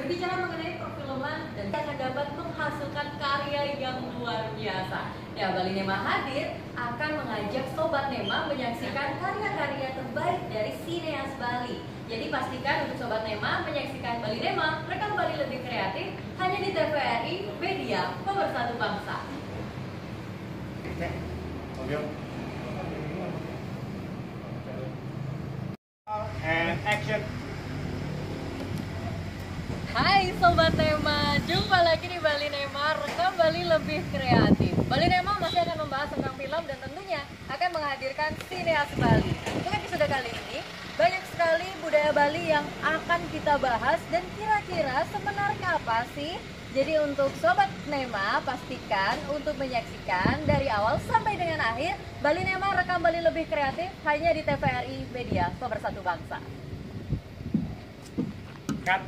Berbicara mengenai perfilman, dan akan dapat menghasilkan karya yang luar biasa. Ya, Bali Nema hadir akan mengajak Sobat Nema menyaksikan karya-karya terbaik dari sineas Bali. Jadi pastikan untuk Sobat Nema menyaksikan Bali Nema, rekam Bali lebih kreatif, hanya di TVRI Media Pemersatu Bangsa. And action. Hai Sobat Nema, jumpa lagi di Bali Nema, rekam Bali lebih kreatif. Bali Nema masih akan membahas tentang film dan tentunya akan menghadirkan sineas Bali. Untuk episode kali ini, banyak sekali budaya Bali yang akan kita bahas dan kira-kira semenarik apa sih? Jadi untuk Sobat Nema, pastikan untuk menyaksikan dari awal sampai dengan akhir Bali Nema rekam Bali lebih kreatif hanya di TVRI Media Pemersatu Bangsa. Cut.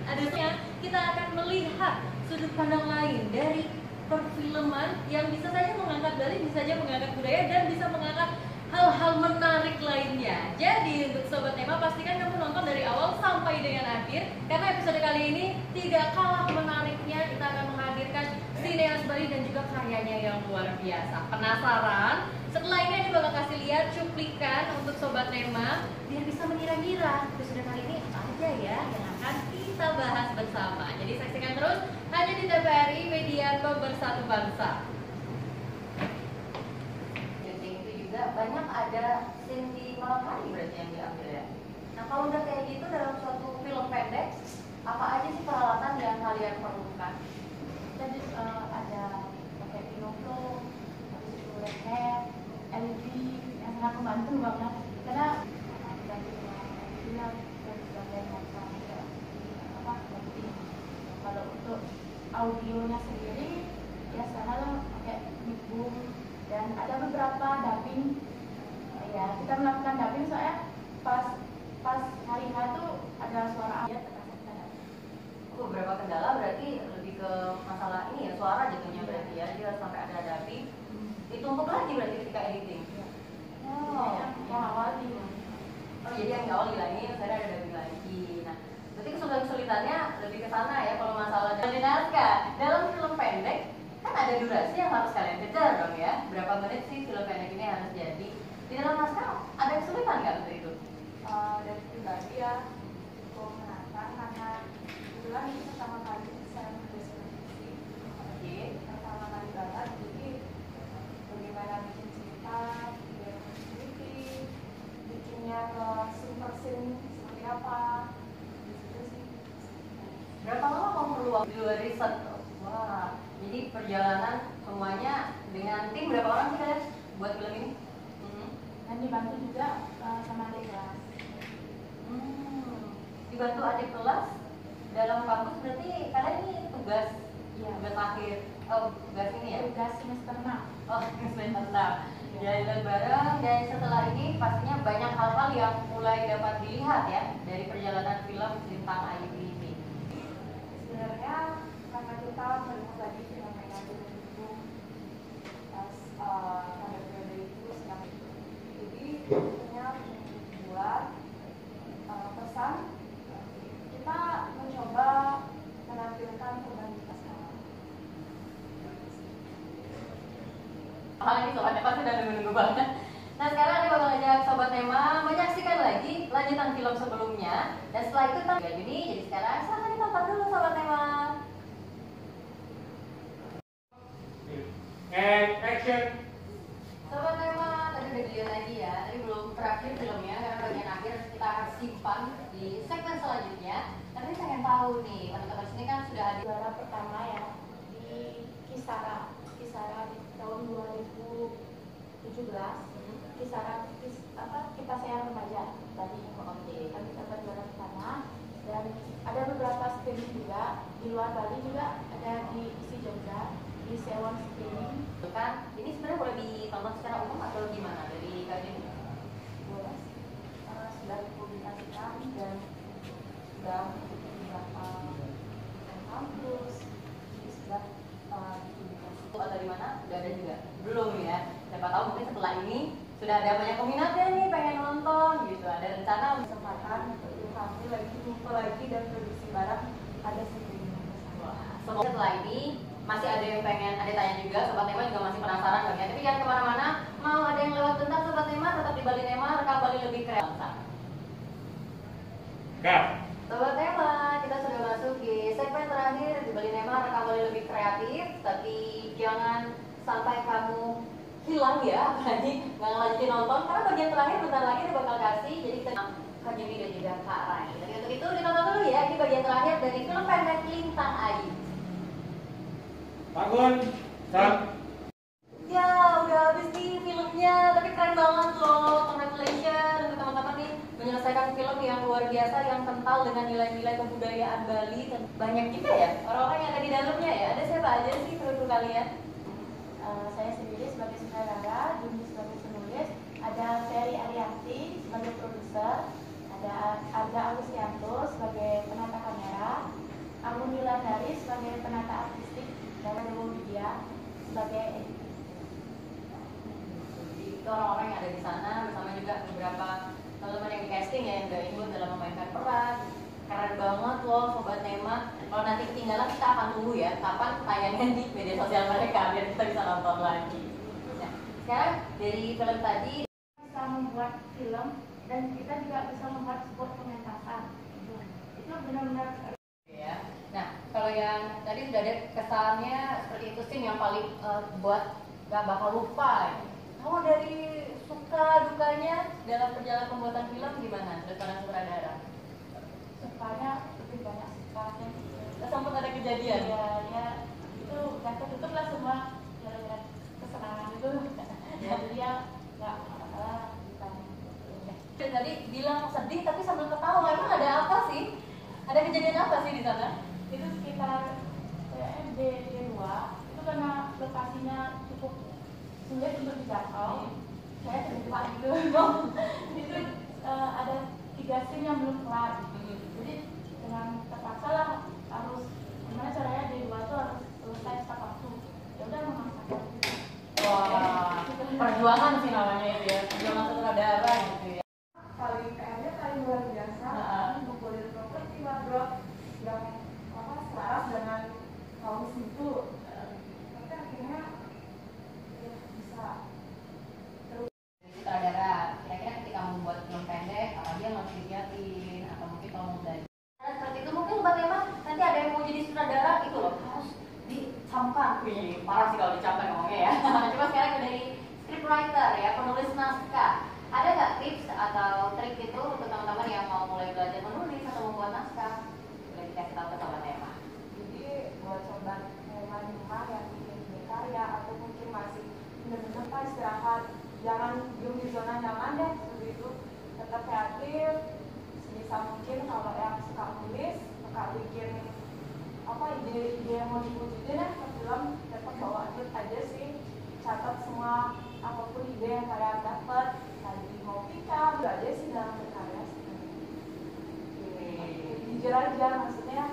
Adanya kita akan melihat sudut pandang lain dari perfilman yang bisa saja mengangkat Bali, bisa saja mengangkat budaya dan bisa mengangkat hal-hal menarik lainnya. Jadi untuk Sobat Nema pastikan kamu nonton dari awal sampai dengan akhir, karena episode kali ini tidak kalah menariknya. Kita akan menghadirkan sineas Bali dan juga karyanya yang luar biasa. Penasaran? Setelah ini aku bakal kasih lihat cuplikan untuk Sobat Nema biar bisa mengira-ngira episode kali ini apa aja ya yang akan kita bahas bersama. Jadi saksikan terus hanya di TVRI Media Pemersatu Bangsa. Banyak ada scene di malam hari berarti yang diambil ya. Nah kalau udah kayak gitu dalam suatu film pendek, apa aja sih peralatan yang kalian perlukan? Jadi ada pakai binokul, habis itu lensa, LED yang sangat membantu banget karena dari film dan sebagainya macam apa penting. Kalau untuk audionya sendiri ya selalu pakai mic boom. Dan ada beberapa dubbing, ya kita melakukan dubbing soalnya pas hari H itu ada suara ayat. Beberapa kendala berarti lebih ke masalah ini ya, suara jatuhnya berarti ya, dia sampai ada dubbing. Ditumpuk lagi berarti ketika editing. Oh, yang awal di. Oh jadi yang awal dilangin, saya ada dubbing lagi. Nah, berarti kesulitannya lebih ke sana ya kalau masalah dari naskah. Dalam film pendek kan ada durasi yang harus kalian kejar dong ya. Berapa menit sih film pendek ini harus jadi? Di dalam naskah ada kesulitan nggak untuk itu? Dari pribadi ya cukup menantang karena kebetulan ini pertama kali saya mendeskripsi. Oke. Pertama kali banget, jadi bagaimana bikin cerita, biar sendiri, bikinnya ke super scene seperti apa, gitu sih. Berapa lama kamu perlu waktu di luar riset? Wah, jadi perjalanan semuanya dengan tim berapa orang sih kalian buat film ini? Dan dibantu juga sama adik kelas. Dibantu adik kelas dalam kampus berarti kalian ini tugas tugas akhir. Oh, tugas ini ya? Tugas semester 6. Oh, semester 6. Jalan bareng dan setelah ini pastinya banyak hal-hal yang mulai dapat dilihat ya dari perjalanan film tentang Ayu ini. Sebenarnya karena kita melihat tadi fenomena itu pas pada periode itu sedang jadi punya membuat pesan kita mencoba menampilkan humanitas Hal ini Sobat Nema sudah menunggu banget. Nah sekarang ada bakal ngajak Sobat Nema menyaksikan lagi lanjutan film sebelumnya. Dan setelah itu tanggal Juni. Jadi sekarang silahkan ditonton dulu Sobat Nema. And action. Sobat Nema tadi udah dilihat lagi ya. Tadi belum terakhir filmnya karena bagian akhir kita akan simpan di segmen selanjutnya. Tapi saya pengen tahu nih, teman-teman sini kan sudah ada juara pertama ya di Kisara di tahun 2017. Kisara kita saya remaja tadi kami dapat juara pertama dan ada beberapa screening juga di luar Bali juga ada di isi Jogja di Sewon screening. kan ini sebenarnya boleh ditonton secara umum atau gimana dari kalian? Boleh, sudah dipublikasikan dan sudah beberapa kampus sudah dipublikasikan. Atau di mana? Sudah ada juga? Belum ya. Siapa tahu mungkin setelah ini sudah ada banyak peminatnya nih pengen nonton gitu, ada rencana Kesempatan untuk inovasi lagi, ngumpul lagi dan produksi barang ada sebelumnya. semoga setelah ini masih ada yang pengen, ada tanya juga, Sobat Nema juga masih penasaran kan ya. Tapi jangan kemana-mana, mau ada yang lewat bentar Sobat Nema, tetap di Bali Nema, rekam Bali lebih keren. Kak. Sobat Nema, kita sudah masuk di segmen terakhir di Bali Nema, rekam Bali lebih kreatif. Tapi jangan sampai kamu hilang ya, apalagi nggak ngelanjutin nonton, karena bagian terakhir bentar lagi dia bakal kasih, jadi kita Kak Juni dan juga Kak Rai. Jadi untuk itu ditonton dulu ya, ini bagian terakhir dari film pendek Lintang Ayu. Bangun. Start. Ya, udah habis nih filmnya, tapi keren banget loh. Congratulations untuk teman-teman nih menyelesaikan film yang luar biasa, yang kental dengan nilai-nilai kebudayaan Bali. Banyak juga ya orang-orang yang ada di dalamnya ya. Ada siapa aja sih kru kalian? Saya sendiri sebagai sutradara, Juni sebagai penulis, ada Ferry Arianti sebagai produser, ada Arga Agustianto sebagai penata kamera, Amun Wilandari sebagai penata artistik, dan Dewo Widya sebagai editor. Itu orang-orang yang ada di sana, bersama juga beberapa teman-teman yang di casting ya, yang udah ikut dalam memainkan peran. Keren banget loh Sobat Nema. Kalau nanti ketinggalan kita akan tunggu ya kapan tayangnya di media sosial mereka biar kita bisa nonton lagi. Nah, sekarang dari film tadi Bisa membuat film dan kita juga bisa membuat sebuah pementasan. Itu benar-benar ya. Nah, kalau yang tadi sudah ada kesannya seperti itu sih yang paling buat gak bakal lupa. Kalau dari suka dukanya dalam perjalanan pembuatan film gimana? Dari para sutradara? sukanya lebih banyak sukanya. Sempat ada kejadian? Ya itu udah ketutup lah semua gara-gara kesenangan itu. Jadi ya nggak masalah ditanya. Tadi bilang sedih tapi sambil ketawa, emang ada apa sih? Ada kejadian apa sih di sana? Itu sekitar D2 itu karena lokasinya cukup sulit untuk dijangkau. Saya terjebak gitu. Itu ada 3 scene yang belum kelar. Jadi dengan terpaksa lah harus gimana caranya D2 itu harus selesai tepat waktu. Ya udah memaksakan. Wah, perjuangan sih namanya itu ya, perjuangan sutradara gitu ya. Paling kayaknya paling luar biasa ngumpulin properti wardrobe yang selaras dengan kaum itu. Tapi akhirnya ya, bisa Sutradara, kira-kira ketika membuat film pendek, apa dia harus disiapin atau mungkin kalau mau belajar seperti itu, mungkin Sobat Nema nanti ada yang mau jadi sutradara itu loh harus dicamkan. Wih, parah sih kalau dicamkan ngomongnya ya. Coba sekarang dari scriptwriter ya, penulis naskah. Ada nggak tips atau trik itu untuk teman-teman yang mau mulai belajar menulis atau membuat naskah? Boleh dikasih tahu ke Sobat Nema. jadi buat sobat Nema di rumah yang ingin berkarya atau mungkin masih benar-benar istirahat, jangan diem di zona nyaman deh seperti itu. Tetap kreatif sebisa mungkin. Kalau yang suka nulis, suka bikin ide-ide yang mau diwujudin ke film, tetap bawa aja sih. Catat semua apapun ide yang kalian dapat. Tadi mau pick-up aja sih dalam berkarya sih. Jujur aja, maksudnya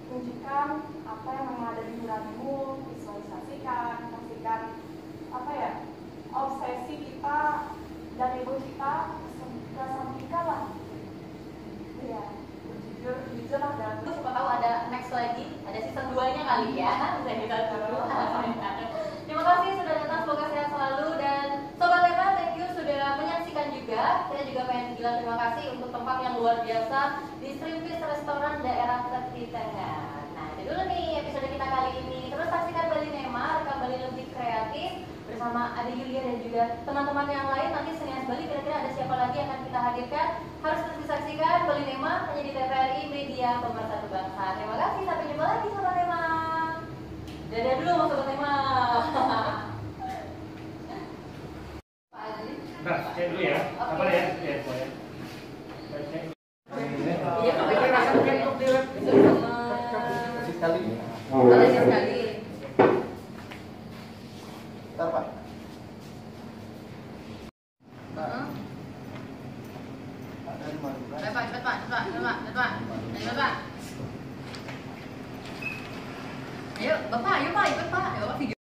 tunjukkan apa yang memang ada di nuranimu, visualisasikan, pastikan obsesi kita dan ego kita kesampingkan lah. Ya, jujur lah dalam. Terus siapa tahu ada next lagi, ada season 2-nya kali ya. Bisa kita tunggu. Terima kasih sudah datang, semoga sehat selalu, dan Sobat Nema, thank you sudah menyaksikan juga. Saya juga pengen bilang terima kasih untuk tempat yang luar biasa di Shrimpfish Restoran daerah Ketitengan. Nah, itu dulu nih episode kita kali ini. Terus saksikan Bali Nema, rekam Bali lebih kreatif bersama Ade Yulia dan juga teman-teman yang lain. Nanti Senias Bali kira-kira ada siapa lagi yang akan kita hadirkan. Harus terus disaksikan Bali Nema hanya di TVRI Media Pemersatu Bangsa. Terima kasih, sampai jumpa lagi Sobat Nema. Dadah dulu Sobat Nema. Pak Aziz. Nah, cek dulu ya. Apa ya? Ya, boleh. Cek. Iya, Pak Sekali. Boleh sekali. Bentar, Pak. Ada 15. Cepat. Ayo, Bapak, ayo Pak, ikut Pak. Ya, Bapak video.